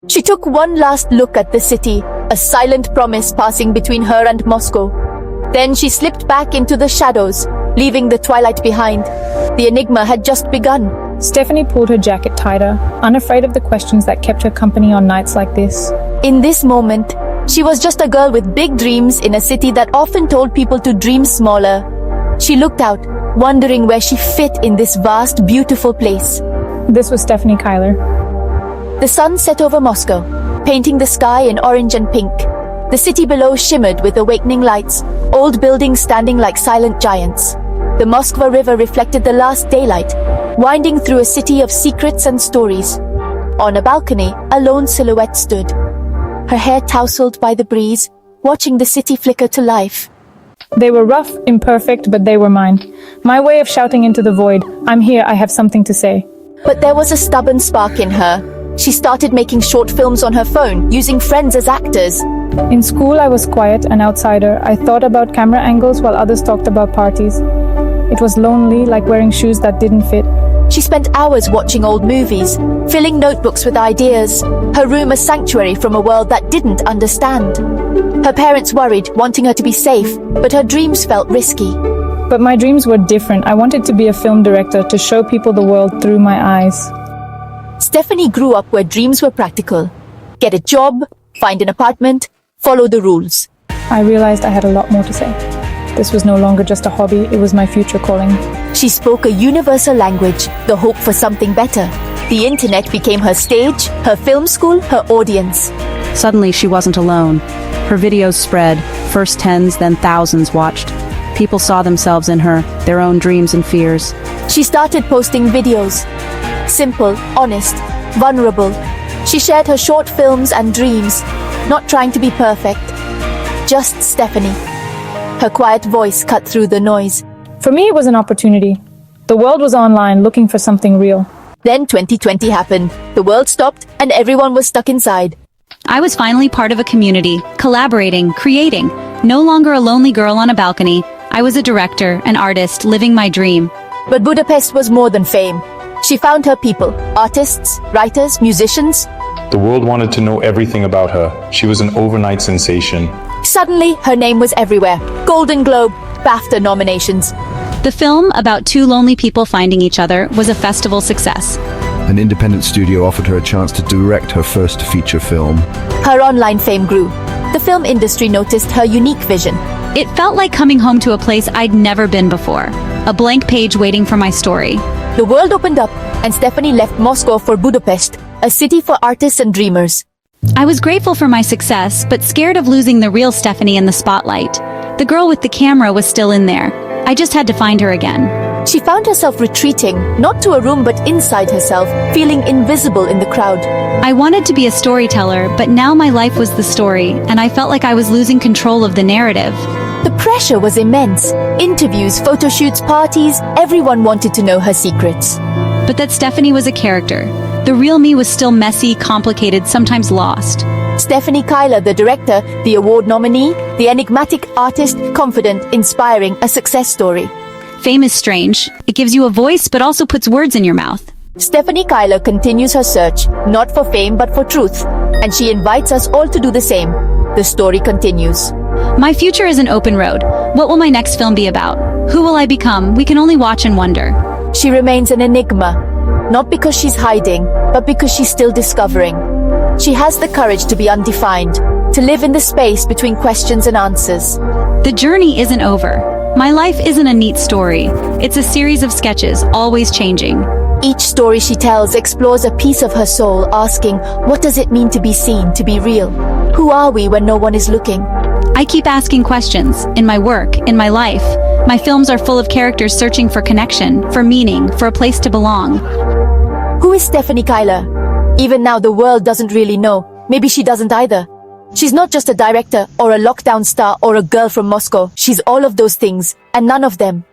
She took one last look at the city, a silent promise passing between her and Moscow. Then she slipped back into the shadows, leaving the twilight behind. The enigma had just begun. Stefany pulled her jacket tighter, unafraid of the questions that kept her company on nights like this. In this moment, she was just a girl with big dreams in a city that often told people to dream smaller. She looked out, wondering where she fit in this vast, beautiful place. This was Stefany Kyler. The sun set over Moscow, painting the sky in orange and pink. The city below shimmered with awakening lights, old buildings standing like silent giants. The Moskva River reflected the last daylight, winding through a city of secrets and stories. On a balcony, a lone silhouette stood, her hair tousled by the breeze, watching the city flicker to life. They were rough, imperfect, but they were mine. My way of shouting into the void, "I'm here, I have something to say." But there was a stubborn spark in her. She started making short films on her phone, using friends as actors. In school, I was quiet, an outsider. I thought about camera angles while others talked about parties. It was lonely, like wearing shoes that didn't fit. She spent hours watching old movies, filling notebooks with ideas, her room a sanctuary from a world that didn't understand. Her parents worried, wanting her to be safe, but her dreams felt risky. But my dreams were different. I wanted to be a film director, to show people the world through my eyes. Stefany grew up where dreams were practical. Get a job, find an apartment, follow the rules. I realized I had a lot more to say. This was no longer just a hobby, it was my future calling. She spoke a universal language, the hope for something better. The internet became her stage, her film school, her audience. Suddenly, she wasn't alone. Her videos spread, first tens, then thousands watched. People saw themselves in her, their own dreams and fears. She started posting videos. Simple, honest, vulnerable. She shared her short films and dreams, not trying to be perfect. Just Stefany. Her quiet voice cut through the noise. For me, it was an opportunity. The world was online, looking for something real. Then 2020 happened. The world stopped, and everyone was stuck inside. I was finally part of a community, collaborating, creating. No longer a lonely girl on a balcony. I was a director, an artist, living my dream. But Budapest was more than fame. She found her people, artists, writers, musicians. The world wanted to know everything about her. She was an overnight sensation. Suddenly, her name was everywhere. Golden Globe, BAFTA nominations. The film, about two lonely people finding each other, was a festival success. An independent studio offered her a chance to direct her first feature film. Her online fame grew. The film industry noticed her unique vision. It felt like coming home to a place I'd never been before. A blank page waiting for my story. The world opened up, and Stefany left Moscow for Budapest, a city for artists and dreamers. I was grateful for my success, but scared of losing the real Stefany in the spotlight. The girl with the camera was still in there. I just had to find her again. She found herself retreating, not to a room but inside herself, feeling invisible in the crowd. I wanted to be a storyteller, but now my life was the story, and I felt like I was losing control of the narrative. The pressure was immense. Interviews, photo shoots, parties, everyone wanted to know her secrets. But that Stefany was a character. The real me was still messy, complicated, sometimes lost. Stefany Kyler, the director, the award nominee, the enigmatic artist, confident, inspiring, a success story. Fame is strange. It gives you a voice, but also puts words in your mouth. Stefany Kyler continues her search, not for fame but for truth. And she invites us all to do the same. The story continues. My future is an open road. What will my next film be about? Who will I become? We can only watch and wonder. She remains an enigma. Not because she's hiding, but because she's still discovering. She has the courage to be undefined, to live in the space between questions and answers. The journey isn't over. My life isn't a neat story. It's a series of sketches, always changing. Each story she tells explores a piece of her soul, asking, what does it mean to be seen, to be real? Who are we when no one is looking? I keep asking questions, in my work, in my life. My films are full of characters searching for connection, for meaning, for a place to belong. Who is Stefany Kyler? Even now the world doesn't really know. Maybe she doesn't either. She's not just a director, or a lockdown star, or a girl from Moscow. She's all of those things, and none of them.